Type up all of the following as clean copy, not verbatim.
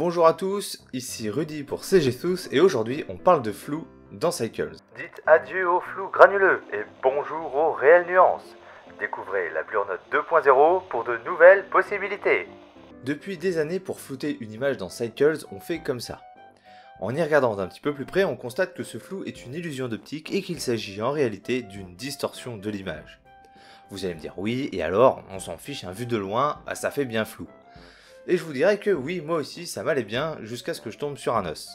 Bonjour à tous, ici Rudy pour CGSous et aujourd'hui on parle de flou dans Cycles. Dites adieu au flou granuleux et bonjour aux réelles nuances. Découvrez la Blur Note 2.0 pour de nouvelles possibilités. Depuis des années, pour flouter une image dans Cycles, on fait comme ça. En y regardant d'un petit peu plus près, on constate que ce flou est une illusion d'optique et qu'il s'agit en réalité d'une distorsion de l'image. Vous allez me dire oui, et alors, on s'en fiche, vu de loin, ça fait bien flou. Et je vous dirais que oui, moi aussi, ça m'allait bien, jusqu'à ce que je tombe sur un os.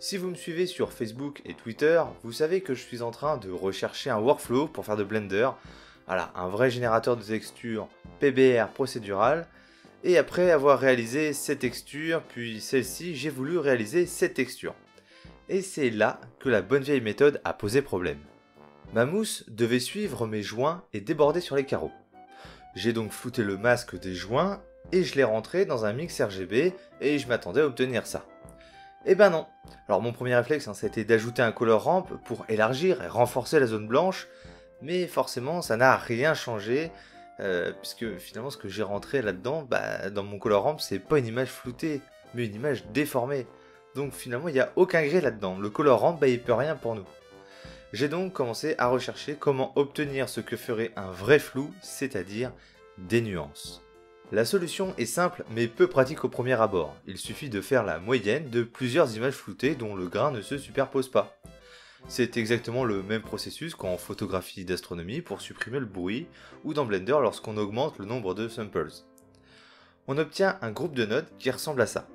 Si vous me suivez sur Facebook et Twitter, vous savez que je suis en train de rechercher un workflow pour faire de Blender, voilà, un vrai générateur de textures PBR procédural, et après avoir réalisé ces textures, puis celle-ci, j'ai voulu réaliser cette texture. Et c'est là que la bonne vieille méthode a posé problème. Ma mousse devait suivre mes joints et déborder sur les carreaux. J'ai donc flouté le masque des joints et je l'ai rentré dans un mix RGB et je m'attendais à obtenir ça. Eh ben non. Alors mon premier réflexe, c'était d'ajouter un color ramp pour élargir et renforcer la zone blanche, mais forcément ça n'a rien changé, puisque finalement ce que j'ai rentré là-dedans, dans mon color ramp, c'est pas une image floutée, mais une image déformée. Donc finalement il n'y a aucun gré là-dedans, le color ramp il peut rien pour nous. J'ai donc commencé à rechercher comment obtenir ce que ferait un vrai flou, c'est-à-dire des nuances. La solution est simple mais peu pratique au premier abord. Il suffit de faire la moyenne de plusieurs images floutées dont le grain ne se superpose pas. C'est exactement le même processus qu'en photographie d'astronomie pour supprimer le bruit ou dans Blender lorsqu'on augmente le nombre de samples. On obtient un groupe de nodes qui ressemble à ça.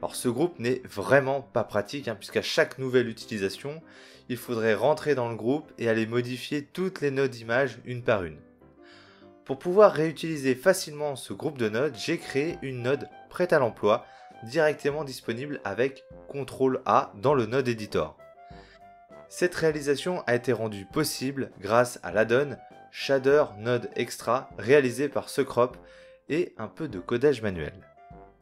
Alors ce groupe n'est vraiment pas pratique puisqu'à chaque nouvelle utilisation, il faudrait rentrer dans le groupe et aller modifier toutes les nodes d'images une par une. Pour pouvoir réutiliser facilement ce groupe de nodes, j'ai créé une node prête à l'emploi, directement disponible avec CTRL A dans le node editor. Cette réalisation a été rendue possible grâce à l'add-on Shader Node Extra réalisé par Sucrop et un peu de codage manuel.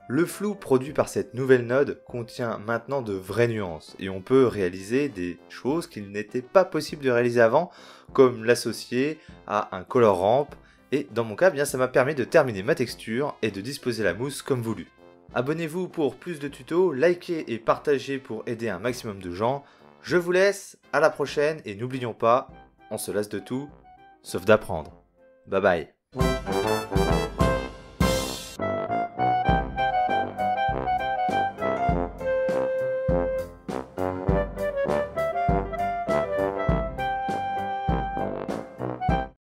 Le flou produit par cette nouvelle node contient maintenant de vraies nuances et on peut réaliser des choses qu'il n'était pas possible de réaliser avant, comme l'associer à un color ramp. Et dans mon cas, ça m'a permis de terminer ma texture et de disposer la mousse comme voulu. Abonnez-vous pour plus de tutos, likez et partagez pour aider un maximum de gens. Je vous laisse, à la prochaine et n'oublions pas, on se lasse de tout, sauf d'apprendre. Bye bye.